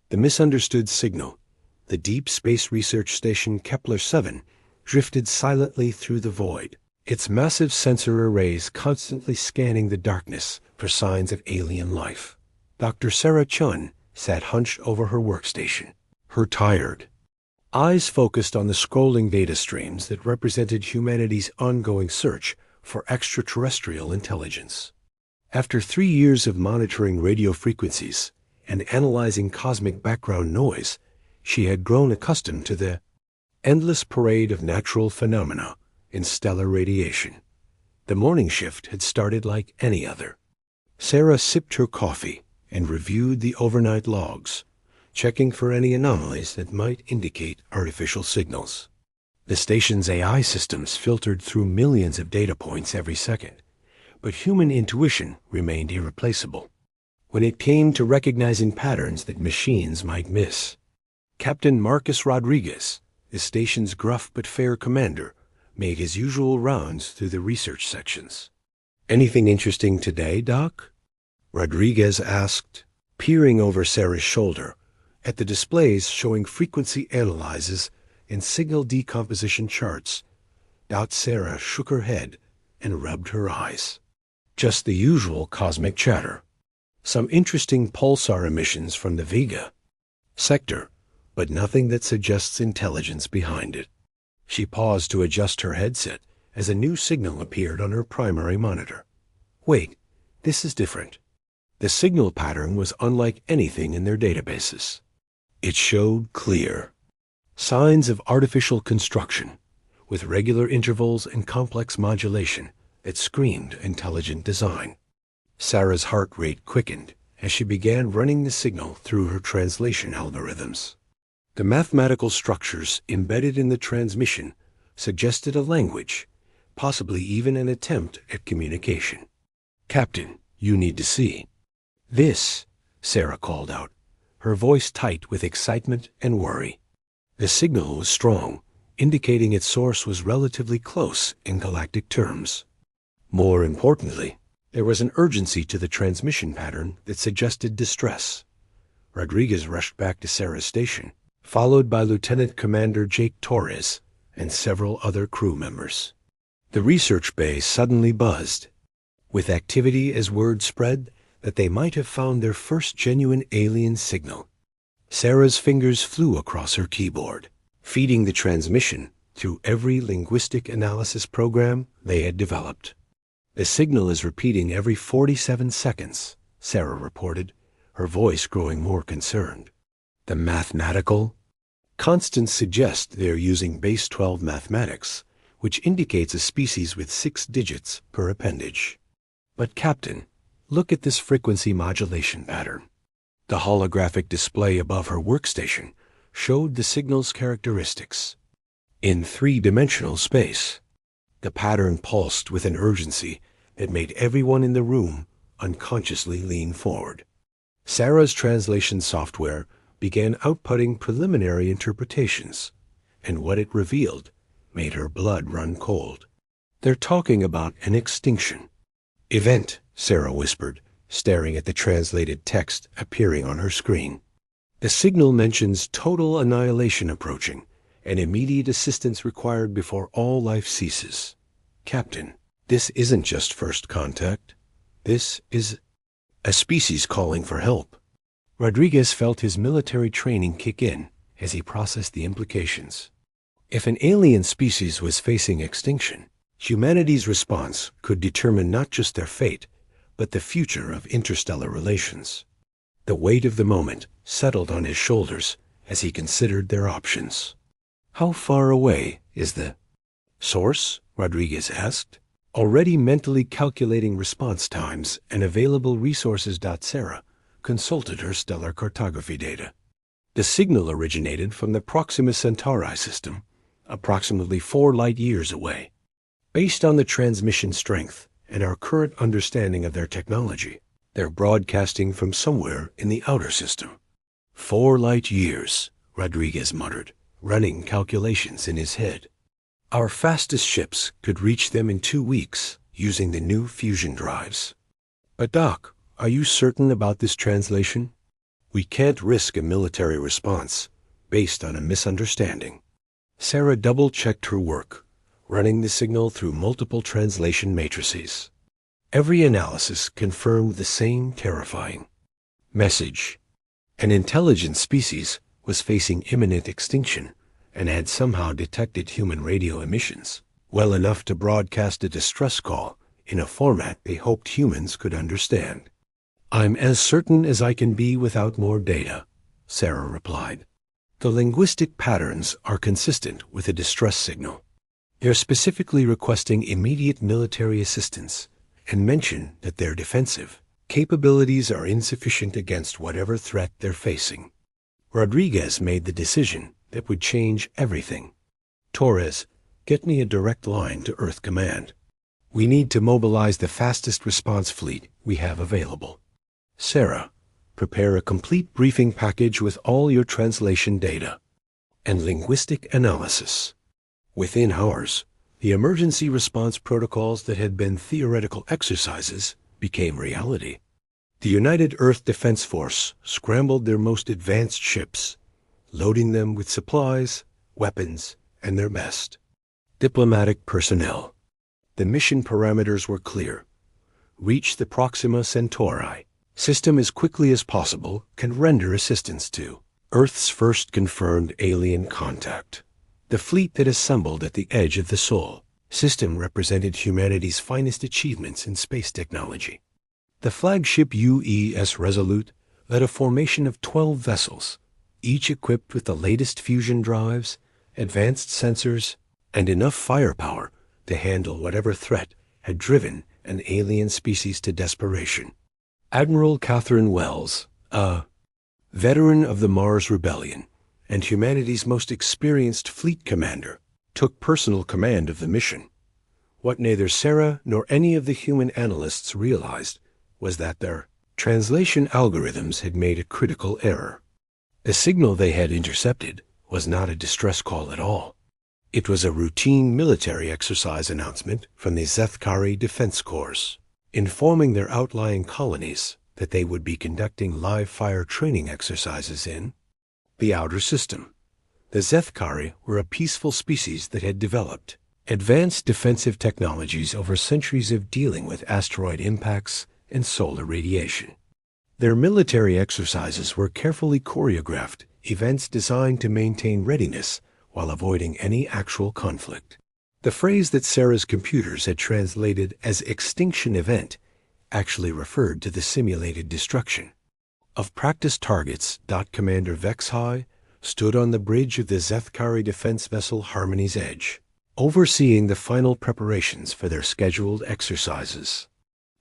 The misunderstood signal, the Deep Space Research Station Kepler-7, drifted silently through the void, its massive sensor arrays constantly scanning the darkness for signs of alien life. Dr. Sarah Chun sat hunched over her workstation, her tired eyes focused on the scrolling data streams that represented humanity's ongoing search for extraterrestrial intelligence. After 3 years of monitoring radio frequencies and analyzing cosmic background noise, she had grown accustomed to the endless parade of natural phenomena in stellar radiation. The morning shift had started like any other. Sarah sipped her coffee and reviewed the overnight logs, checking for any anomalies that might indicate artificial signals. The station's AI systems filtered through millions of data points every second, but human intuition remained irreplaceable when it came to recognizing patterns that machines might miss. Captain Marcus Rodriguez, the station's gruff but fair commander, made his usual rounds through the research sections. "Anything interesting today, Doc?" Rodriguez asked, peering over Sarah's shoulder at the displays showing frequency analyses and signal decomposition charts. Sarah shook her head and rubbed her eyes. "Just the usual cosmic chatter. Some interesting pulsar emissions from the Vega sector, but nothing that suggests intelligence behind it." She paused to adjust her headset as a new signal appeared on her primary monitor. "Wait, this is different." The signal pattern was unlike anything in their databases. It showed clear signs of artificial construction, with regular intervals and complex modulation that screamed intelligent design. Sarah's heart rate quickened as she began running the signal through her translation algorithms. The mathematical structures embedded in the transmission suggested a language, possibly even an attempt at communication. "Captain, you need to see this," Sarah called out, her voice tight with excitement and worry. The signal was strong, indicating its source was relatively close in galactic terms. More importantly, there was an urgency to the transmission pattern that suggested distress. Rodriguez rushed back to Sarah's station, followed by Lieutenant Commander Jake Torres and several other crew members. The research bay suddenly buzzed with activity as word spread that they might have found their first genuine alien signal. Sarah's fingers flew across her keyboard, feeding the transmission through every linguistic analysis program they had developed. "The signal is repeating every 47 seconds, Sarah reported, her voice growing more concerned. "The mathematical constants suggest they are using base 12 mathematics, which indicates a species with 6 digits per appendage. But Captain, look at this frequency modulation pattern." The holographic display above her workstation showed the signal's characteristics. In 3-dimensional space, the pattern pulsed with an urgency that made everyone in the room unconsciously lean forward. Sarah's translation software began outputting preliminary interpretations, and what it revealed made her blood run cold. "They're talking about an extinction event," Sarah whispered, staring at the translated text appearing on her screen. "The signal mentions total annihilation approaching, and immediate assistance required before all life ceases. Captain, this isn't just first contact. This is a species calling for help." Rodriguez felt his military training kick in as he processed the implications. If an alien species was facing extinction, humanity's response could determine not just their fate, but the future of interstellar relations. The weight of the moment settled on his shoulders as he considered their options. "How far away is the source?" Rodriguez asked, already mentally calculating response times and available resources. Sarah consulted her stellar cartography data. The signal originated from the Proxima Centauri system, approximately 4 light-years away. Based on the transmission strength and our current understanding of their technology, they're broadcasting from somewhere in the outer system. 4 light-years, Rodriguez muttered, running calculations in his head. "Our fastest ships could reach them in 2 weeks using the new fusion drives." "But Doc, are you certain about this translation?" We can't risk a military response based on a misunderstanding. Sarah double-checked her work, running the signal through multiple translation matrices. Every analysis confirmed the same terrifying message. An intelligent species was facing imminent extinction and had somehow detected human radio emissions well enough to broadcast a distress call in a format they hoped humans could understand. "I'm as certain as I can be without more data," Sarah replied. "The linguistic patterns are consistent with a distress signal. They're specifically requesting immediate military assistance and mention that their defensive capabilities are insufficient against whatever threat they're facing." Rodriguez made the decision that would change everything. "Torres, get me a direct line to Earth Command. We need to mobilize the fastest response fleet we have available. Sarah, prepare a complete briefing package with all your translation data and linguistic analysis." Within hours, the emergency response protocols that had been theoretical exercises became reality. The United Earth Defense Force scrambled their most advanced ships, loading them with supplies, weapons, and their best diplomatic personnel. The mission parameters were clear. Reach the Proxima Centauri system as quickly as possible and render assistance to Earth's first confirmed alien contact. The fleet that assembled at the edge of the Sol system represented humanity's finest achievements in space technology. The flagship UES Resolute led a formation of 12 vessels, each equipped with the latest fusion drives, advanced sensors, and enough firepower to handle whatever threat had driven an alien species to desperation. Admiral Catherine Wells, a veteran of the Mars Rebellion and humanity's most experienced fleet commander, took personal command of the mission. What neither Sarah nor any of the human analysts realized was that their translation algorithms had made a critical error. The signal they had intercepted was not a distress call at all. It was a routine military exercise announcement from the Zethkari Defense Corps, informing their outlying colonies that they would be conducting live-fire training exercises in the outer system. The Zethkari were a peaceful species that had developed advanced defensive technologies over centuries of dealing with asteroid impacts and solar radiation. Their military exercises were carefully choreographed events designed to maintain readiness while avoiding any actual conflict. The phrase that Sarah's computers had translated as extinction event actually referred to the simulated destruction of practice targets. Commander Vexhai stood on the bridge of the Zethkari defense vessel Harmony's Edge, overseeing the final preparations for their scheduled exercises.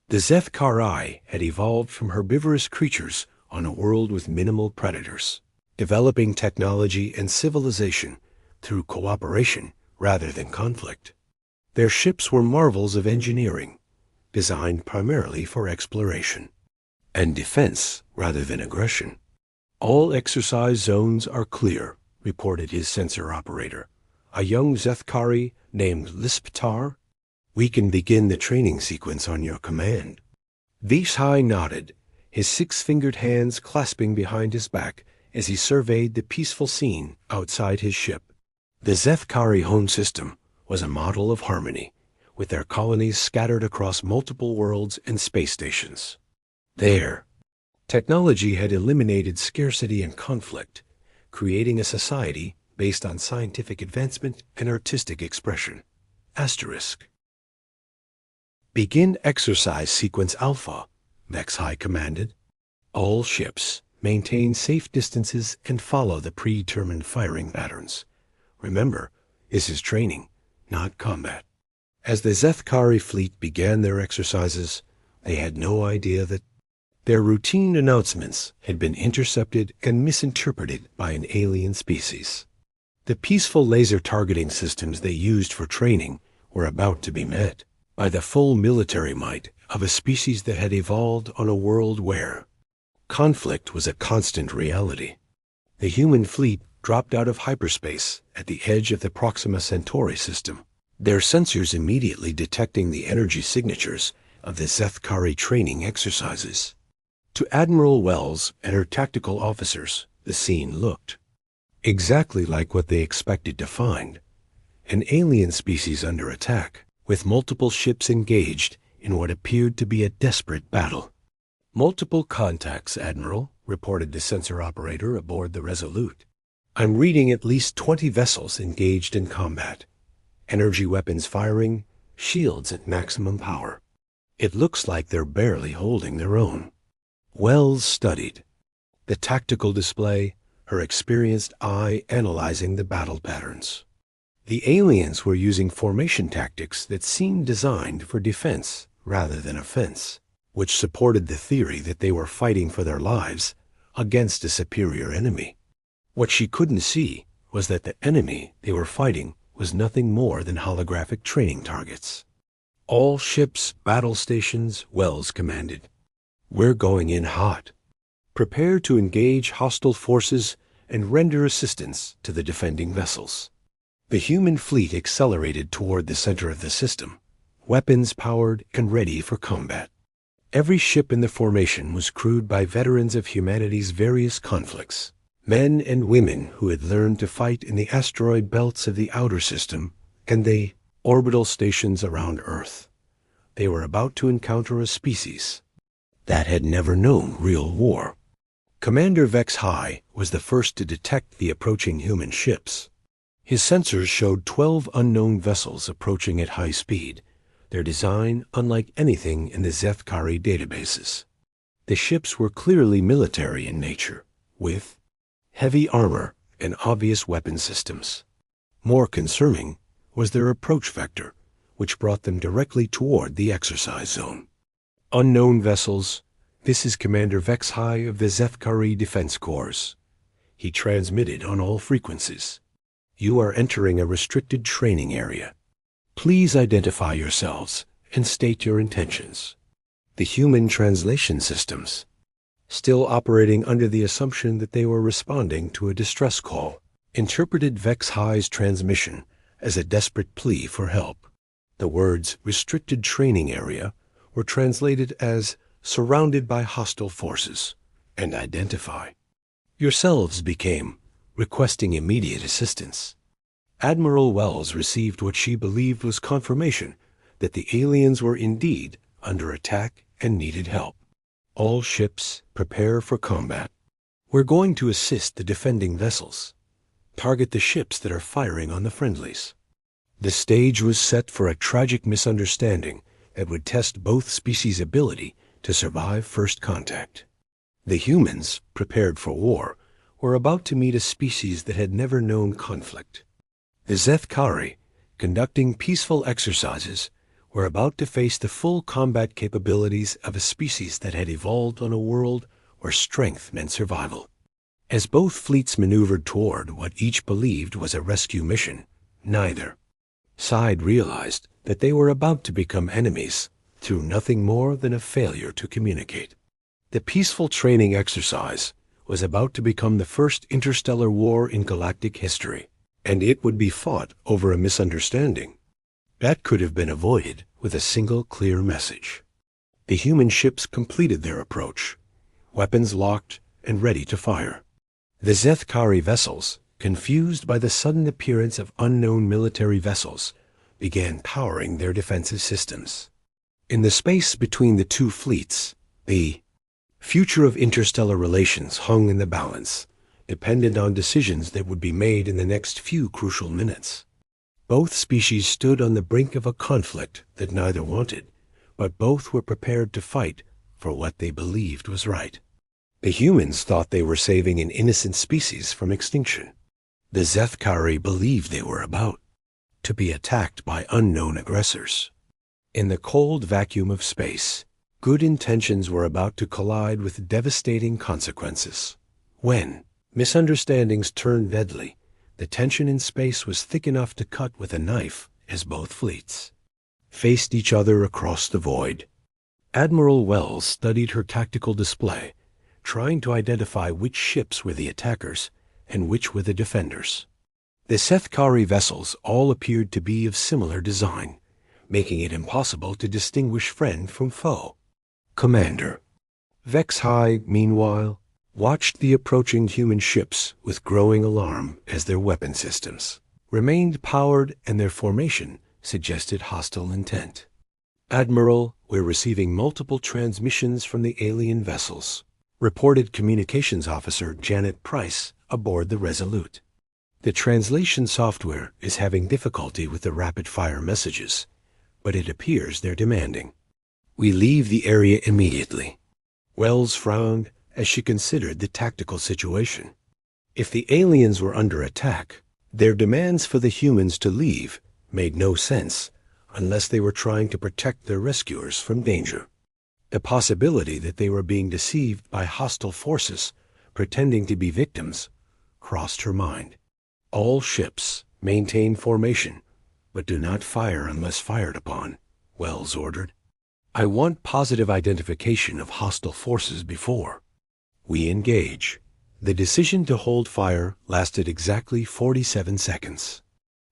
The Zethkari had evolved from herbivorous creatures on a world with minimal predators, developing technology and civilization through cooperation rather than conflict. Their ships were marvels of engineering, designed primarily for exploration and defense rather than aggression. "All exercise zones are clear," reported his sensor operator, a young Zethkari named Lisptar. "We can begin the training sequence on your command." Vishai nodded, his six-fingered hands clasping behind his back as he surveyed the peaceful scene outside his ship. The Zethkari home system was a model of harmony, with their colonies scattered across multiple worlds and space stations. There, technology had eliminated scarcity and conflict, creating a society based on scientific advancement and artistic expression. Asterisk. "Begin exercise sequence Alpha," Vexhai commanded. "All ships maintain safe distances and follow the predetermined firing patterns. Remember, this is training, not combat." As the Zethkari fleet began their exercises, they had no idea that their routine announcements had been intercepted and misinterpreted by an alien species. The peaceful laser targeting systems they used for training were about to be met by the full military might of a species that had evolved on a world where conflict was a constant reality. The human fleet dropped out of hyperspace at the edge of the Proxima Centauri system, their sensors immediately detecting the energy signatures of the Zethkari training exercises. To Admiral Wells and her tactical officers, the scene looked exactly like what they expected to find: an alien species under attack, with multiple ships engaged in what appeared to be a desperate battle. "Multiple contacts, Admiral," reported the sensor operator aboard the Resolute. "I'm reading at least 20 vessels engaged in combat. Energy weapons firing, shields at maximum power. It looks like they're barely holding their own." Wells studied the tactical display, her experienced eye analyzing the battle patterns. The aliens were using formation tactics that seemed designed for defense rather than offense, which supported the theory that they were fighting for their lives against a superior enemy. What she couldn't see was that the enemy they were fighting was nothing more than holographic training targets. "All ships, battle stations," Wells commanded. "We're going in hot. Prepare to engage hostile forces and render assistance to the defending vessels." The human fleet accelerated toward the center of the system, weapons powered and ready for combat. Every ship in the formation was crewed by veterans of humanity's various conflicts, men and women who had learned to fight in the asteroid belts of the outer system and the orbital stations around Earth. They were about to encounter a species that had never known real war. Commander Vex High was the first to detect the approaching human ships. His sensors showed 12 unknown vessels approaching at high speed, their design unlike anything in the Zethkari databases. The ships were clearly military in nature, with heavy armor and obvious weapon systems. More concerning was their approach vector, which brought them directly toward the exercise zone. "Unknown vessels, this is Commander Vex High of the Zethkari Defense Corps." He transmitted on all frequencies. "You are entering a restricted training area. Please identify yourselves and state your intentions." The human translation systems, still operating under the assumption that they were responding to a distress call, interpreted Vex High's transmission as a desperate plea for help. The words "restricted training area" were translated as "surrounded by hostile forces" and "identify." Yourselves became requesting immediate assistance. Admiral Wells received what she believed was confirmation that the aliens were indeed under attack and needed help. "All ships, prepare for combat. We're going to assist the defending vessels. Target the ships that are firing on the friendlies." The stage was set for a tragic misunderstanding that would test both species' ability to survive first contact. The humans, prepared for war, were about to meet a species that had never known conflict. The Zethkari, conducting peaceful exercises, were about to face the full combat capabilities of a species that had evolved on a world where strength meant survival. As both fleets maneuvered toward what each believed was a rescue mission, neither side realized that they were about to become enemies through nothing more than a failure to communicate. The peaceful training exercise was about to become the first interstellar war in galactic history, and it would be fought over a misunderstanding that could have been avoided with a single clear message. The human ships completed their approach, weapons locked and ready to fire. The Zethkari vessels, confused by the sudden appearance of unknown military vessels, began powering their defensive systems. In the space between the two fleets, the future of interstellar relations hung in the balance, dependent on decisions that would be made in the next few crucial minutes. Both species stood on the brink of a conflict that neither wanted, but both were prepared to fight for what they believed was right. The humans thought they were saving an innocent species from extinction. The Zethkari believed they were about to be attacked by unknown aggressors. In the cold vacuum of space, good intentions were about to collide with devastating consequences. When misunderstandings turned deadly, the tension in space was thick enough to cut with a knife as both fleets faced each other across the void. Admiral Wells studied her tactical display, trying to identify which ships were the attackers and which were the defenders. The Zethkari vessels all appeared to be of similar design, making it impossible to distinguish friend from foe. "Commander, Vex High, meanwhile, watched the approaching human ships with growing alarm as their weapon systems remained powered and their formation suggested hostile intent. "Admiral, we're receiving multiple transmissions from the alien vessels," reported Communications Officer Janet Price aboard the Resolute. "The translation software is having difficulty with the rapid-fire messages, but it appears they're demanding. We leave the area immediately." Wells frowned as she considered the tactical situation. If the aliens were under attack, their demands for the humans to leave made no sense unless they were trying to protect their rescuers from danger. The possibility that they were being deceived by hostile forces pretending to be victims crossed her mind. "All ships maintain formation, but do not fire unless fired upon," Wells ordered. "I want positive identification of hostile forces before we engage." The decision to hold fire lasted exactly 47 seconds.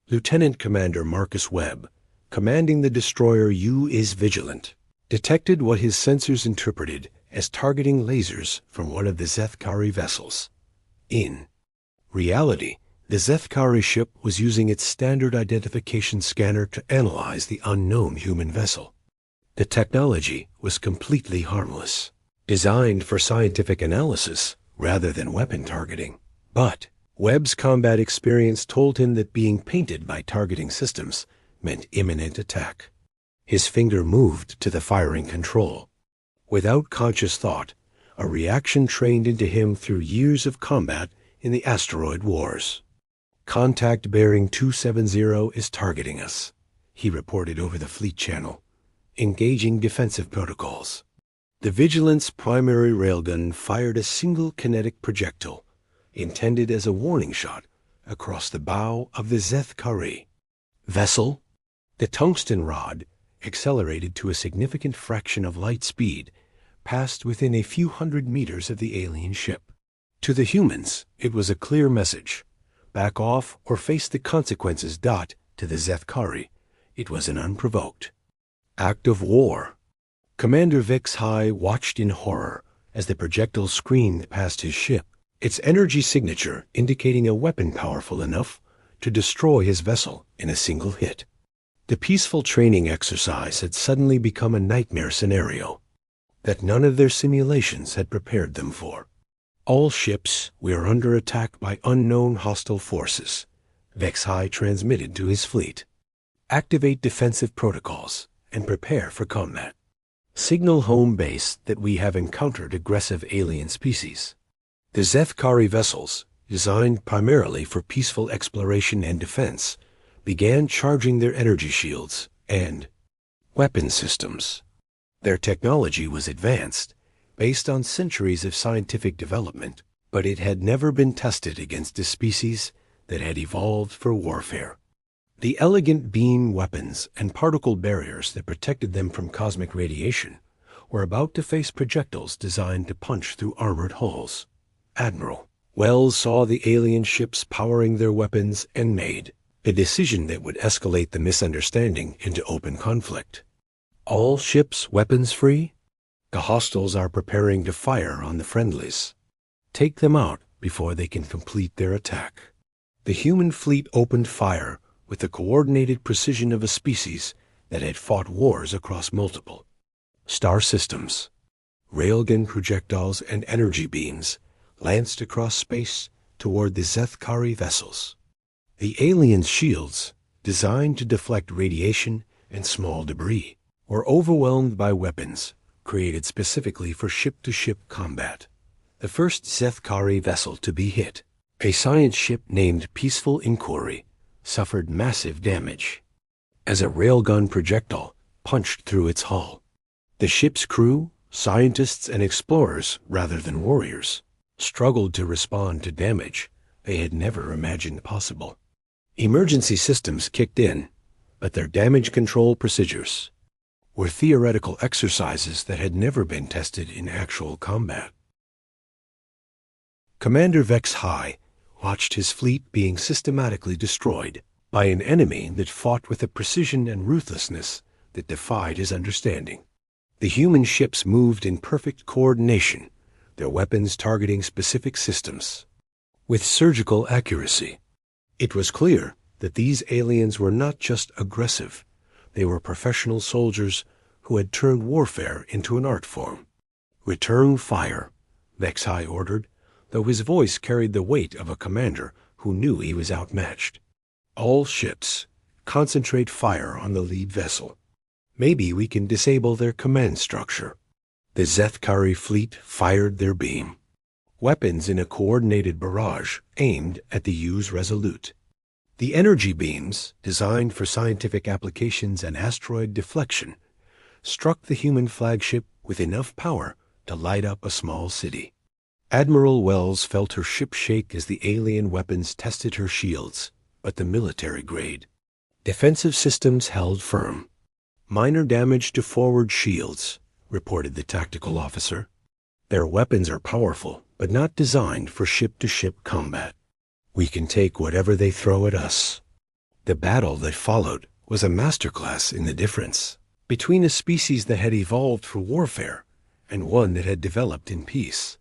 Lieutenant Commander Marcus Webb, commanding the destroyer U is Vigilant, detected what his sensors interpreted as targeting lasers from one of the Zethkari vessels. In reality, the Zethkari ship was using its standard identification scanner to analyze the unknown human vessel. The technology was completely harmless, designed for scientific analysis rather than weapon targeting. But Webb's combat experience told him that being painted by targeting systems meant imminent attack. His finger moved to the firing control. Without conscious thought, a reaction trained into him through years of combat in the asteroid wars. "Contact bearing 270 is targeting us," he reported over the fleet channel, engaging defensive protocols. The Vigilant's primary railgun fired a single kinetic projectile, intended as a warning shot, across the bow of the Zethkari vessel. The tungsten rod, accelerated to a significant fraction of light speed, passed within a few hundred meters of the alien ship. To the humans, it was a clear message: back off or face the consequences. To the Zethkari, it was an unprovoked act of war. Commander Vex High watched in horror as the projectile screamed past his ship, its energy signature indicating a weapon powerful enough to destroy his vessel in a single hit. The peaceful training exercise had suddenly become a nightmare scenario that none of their simulations had prepared them for. "All ships, we are under attack by unknown hostile forces," Vex High transmitted to his fleet. "Activate defensive protocols and prepare for combat. Signal home base that we have encountered aggressive alien species." The Zethkari vessels, designed primarily for peaceful exploration and defense, began charging their energy shields and weapon systems. Their technology was advanced, based on centuries of scientific development, but it had never been tested against a species that had evolved for warfare. The elegant beam weapons and particle barriers that protected them from cosmic radiation were about to face projectiles designed to punch through armored hulls. "Admiral," Wells saw the alien ships powering their weapons and made a decision that would escalate the misunderstanding into open conflict. "All ships weapons free? The hostiles are preparing to fire on the friendlies. Take them out before they can complete their attack." The human fleet opened fire with the coordinated precision of a species that had fought wars across multiple star systems. Railgun projectiles and energy beams lanced across space toward the Zethkari vessels. The aliens' shields, designed to deflect radiation and small debris, were overwhelmed by weapons created specifically for ship-to-ship combat. The first Zethkari vessel to be hit, a science ship named Peaceful Inquiry, suffered massive damage as a railgun projectile punched through its hull. The ship's crew, scientists and explorers rather than warriors, struggled to respond to damage they had never imagined possible. Emergency systems kicked in, but their damage control procedures were theoretical exercises that had never been tested in actual combat. Commander Vex High watched his fleet being systematically destroyed by an enemy that fought with a precision and ruthlessness that defied his understanding. The human ships moved in perfect coordination, their weapons targeting specific systems with surgical accuracy. It was clear that these aliens were not just aggressive, they were professional soldiers who had turned warfare into an art form. "Return fire," Vex-High ordered, though his voice carried the weight of a commander who knew he was outmatched. "All ships, concentrate fire on the lead vessel. Maybe we can disable their command structure." The Zethkari fleet fired their beam. Weapons in a coordinated barrage aimed at the U's Resolute. The energy beams, designed for scientific applications and asteroid deflection, struck the human flagship with enough power to light up a small city. Admiral Wells felt her ship shake as the alien weapons tested her shields, but the military grade. Defensive systems held firm. "Minor damage to forward shields," reported the tactical officer. "Their weapons are powerful, but not designed for ship-to-ship combat. We can take whatever they throw at us." The battle that followed was a masterclass in the difference between a species that had evolved for warfare and one that had developed in peace.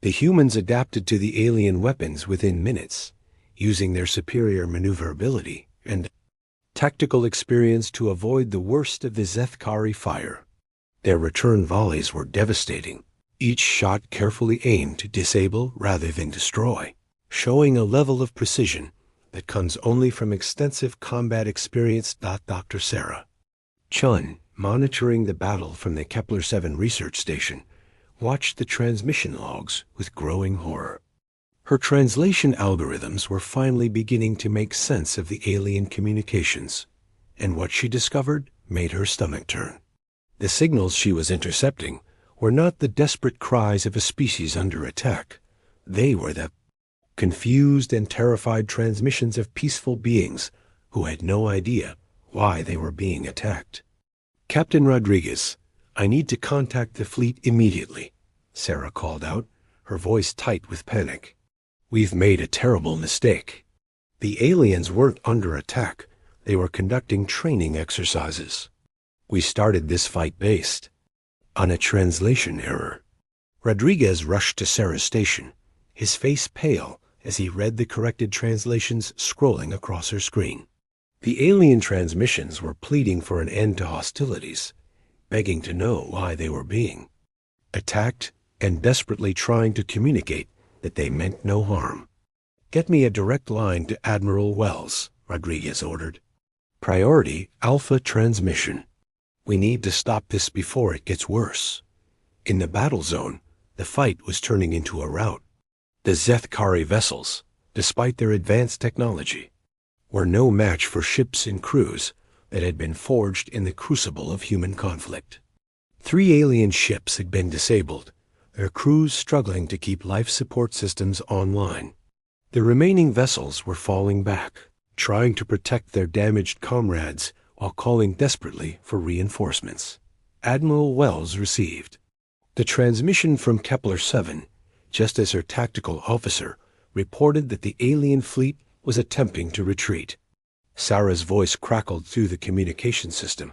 The humans adapted to the alien weapons within minutes, using their superior maneuverability and tactical experience to avoid the worst of the Zethkari fire. Their return volleys were devastating, each shot carefully aimed to disable rather than destroy, showing a level of precision that comes only from extensive combat experience. Dr. Sarah Chun, monitoring the battle from the Kepler-7 research station, watched the transmission logs with growing horror. Her translation algorithms were finally beginning to make sense of the alien communications, and what she discovered made her stomach turn. The signals she was intercepting were not the desperate cries of a species under attack. They were the confused and terrified transmissions of peaceful beings who had no idea why they were being attacked. "Captain Rodriguez, I need to contact the fleet immediately," Sarah called out, her voice tight with panic. "We've made a terrible mistake. The aliens weren't under attack. They were conducting training exercises. We started this fight based on a translation error." Rodriguez rushed to Sarah's station, his face pale as he read the corrected translations scrolling across her screen. The alien transmissions were pleading for an end to hostilities, begging to know why they were being attacked, and desperately trying to communicate that they meant no harm. "Get me a direct line to Admiral Wells," Rodriguez ordered. "Priority Alpha transmission. We need to stop this before it gets worse." In the battle zone, the fight was turning into a rout. The Zethkari vessels, despite their advanced technology, were no match for ships and crews that had been forged in the crucible of human conflict. 3 alien ships had been disabled, their crews struggling to keep life support systems online. The remaining vessels were falling back, trying to protect their damaged comrades while calling desperately for reinforcements. Admiral Wells received the transmission from Kepler-7, just as her tactical officer reported that the alien fleet was attempting to retreat. Sarah's voice crackled through the communication system,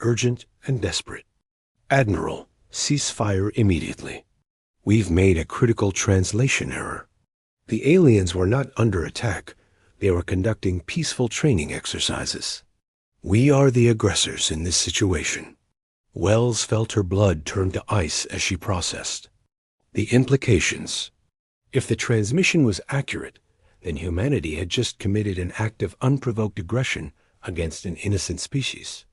urgent and desperate. "Admiral, cease fire immediately. We've made a critical translation error. The aliens were not under attack. They were conducting peaceful training exercises. We are the aggressors in this situation." Wells felt her blood turn to ice as she processed the implications. If the transmission was accurate, then humanity had just committed an act of unprovoked aggression against an innocent species.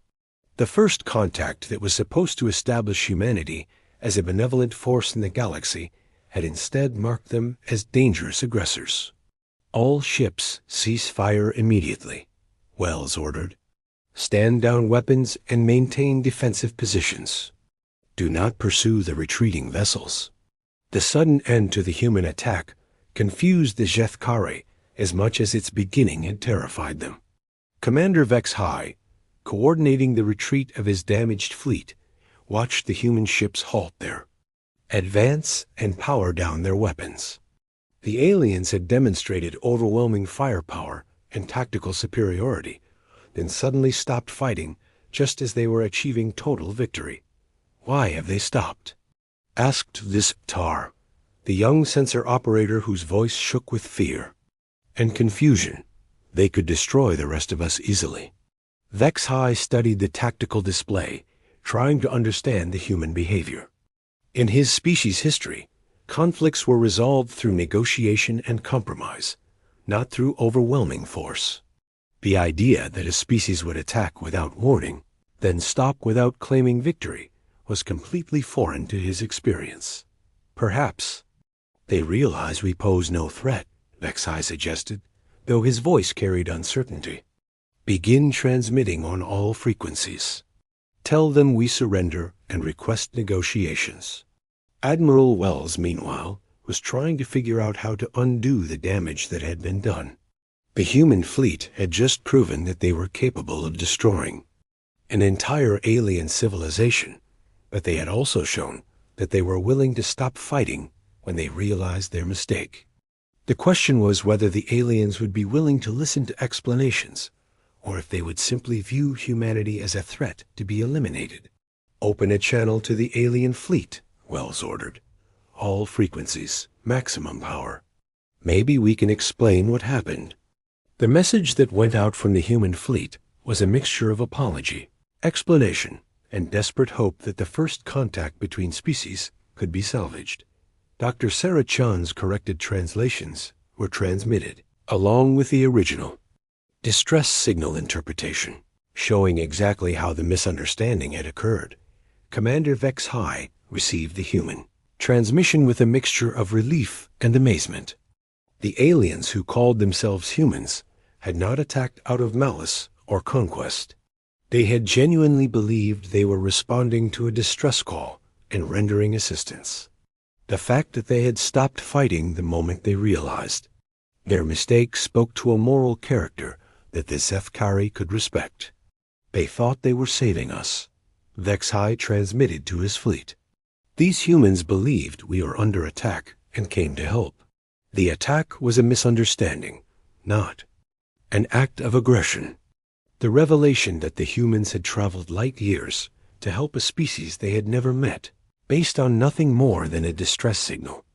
The first contact that was supposed to establish humanity as a benevolent force in the galaxy had instead marked them as dangerous aggressors. "All ships cease fire immediately," Wells ordered. "Stand down weapons and maintain defensive positions. Do not pursue the retreating vessels." The sudden end to the human attack confused the Zethkari as much as its beginning had terrified them. Commander Vex-High, coordinating the retreat of his damaged fleet, watched the human ships halt there, advance and power down their weapons. The aliens had demonstrated overwhelming firepower and tactical superiority, then suddenly stopped fighting just as they were achieving total victory. Why have they stopped? Asked this Tar, the young sensor operator whose voice shook with fear and confusion. They could destroy the rest of us easily. Vex High studied the tactical display, trying to understand the human behavior. In his species' history, conflicts were resolved through negotiation and compromise, not through overwhelming force. The idea that a species would attack without warning, then stop without claiming victory, was completely foreign to his experience. Perhaps they realize we pose no threat, Vex High suggested, though his voice carried uncertainty. Begin transmitting on all frequencies. Tell them we surrender and request negotiations. Admiral Wells, meanwhile, was trying to figure out how to undo the damage that had been done. The human fleet had just proven that they were capable of destroying an entire alien civilization, but they had also shown that they were willing to stop fighting when they realized their mistake. The question was whether the aliens would be willing to listen to explanations, or if they would simply view humanity as a threat to be eliminated. Open a channel to the alien fleet, Wells ordered. All frequencies, maximum power. Maybe we can explain what happened. The message that went out from the human fleet was a mixture of apology, explanation, and desperate hope that the first contact between species could be salvaged. Dr. Sarah Chan's corrected translations were transmitted, along with the original distress signal interpretation, showing exactly how the misunderstanding had occurred. Commander Vex High received the human transmission with a mixture of relief and amazement. The aliens who called themselves humans had not attacked out of malice or conquest. They had genuinely believed they were responding to a distress call and rendering assistance. The fact that they had stopped fighting the moment they realized their mistake spoke to a moral character that the Zethkari could respect. They thought they were saving us, Vex High transmitted to his fleet. These humans believed we were under attack and came to help. The attack was a misunderstanding, not an act of aggression. The revelation that the humans had traveled light years to help a species they had never met, based on nothing more than a distress signal,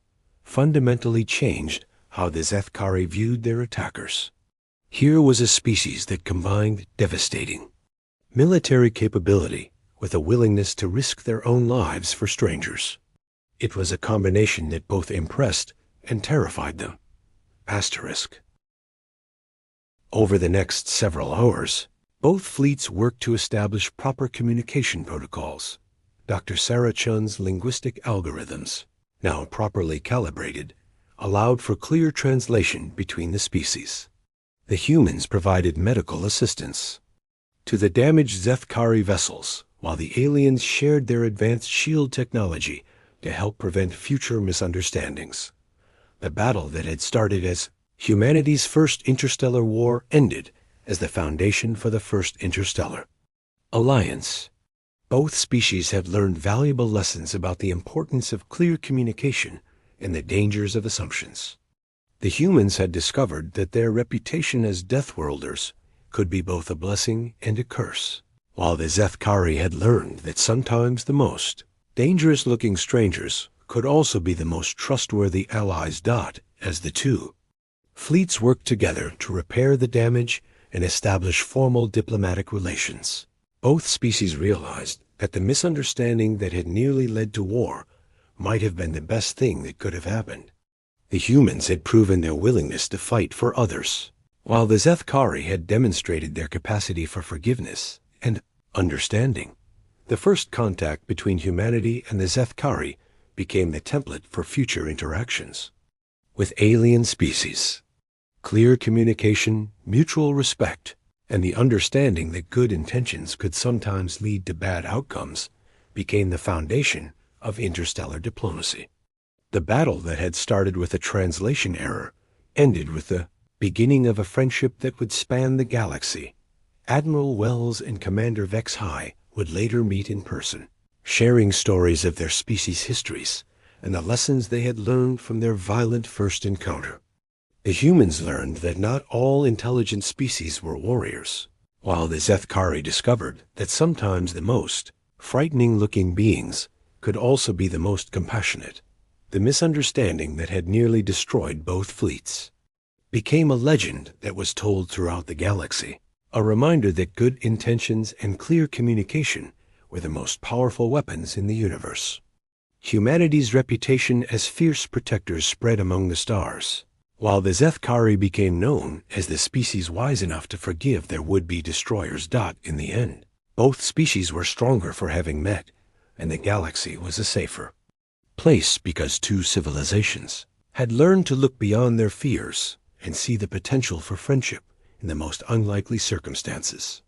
fundamentally changed how the Zethkari viewed their attackers. Here was a species that combined devastating military capability with a willingness to risk their own lives for strangers. It was a combination that both impressed and terrified them. Asterisk. Over the next several hours, both fleets worked to establish proper communication protocols. Dr. Sarah Chun's linguistic algorithms, now properly calibrated, allowed for clear translation between the species. The humans provided medical assistance to the damaged Zethkari vessels, while the aliens shared their advanced shield technology to help prevent future misunderstandings. The battle that had started as humanity's first interstellar war ended as the foundation for the first interstellar alliance. Both species had learned valuable lessons about the importance of clear communication and the dangers of assumptions. The humans had discovered that their reputation as Deathworlders could be both a blessing and a curse, while the Zethkari had learned that sometimes the most dangerous-looking strangers could also be the most trustworthy allies. As the two fleets worked together to repair the damage and establish formal diplomatic relations, both species realized that the misunderstanding that had nearly led to war might have been the best thing that could have happened. The humans had proven their willingness to fight for others, while the Zethkari had demonstrated their capacity for forgiveness and understanding. The first contact between humanity and the Zethkari became the template for future interactions with alien species. Clear communication, mutual respect, and the understanding that good intentions could sometimes lead to bad outcomes became the foundation of interstellar diplomacy. The battle that had started with a translation error ended with the beginning of a friendship that would span the galaxy. Admiral Wells and Commander Vex High would later meet in person, sharing stories of their species' histories and the lessons they had learned from their violent first encounter. The humans learned that not all intelligent species were warriors, while the Zethkari discovered that sometimes the most frightening-looking beings could also be the most compassionate. The misunderstanding that had nearly destroyed both fleets became a legend that was told throughout the galaxy, a reminder that good intentions and clear communication were the most powerful weapons in the universe. Humanity's reputation as fierce protectors spread among the stars, while the Zethkari became known as the species wise enough to forgive their would-be destroyers. In the end, both species were stronger for having met, and the galaxy was a safer place because two civilizations had learned to look beyond their fears and see the potential for friendship in the most unlikely circumstances.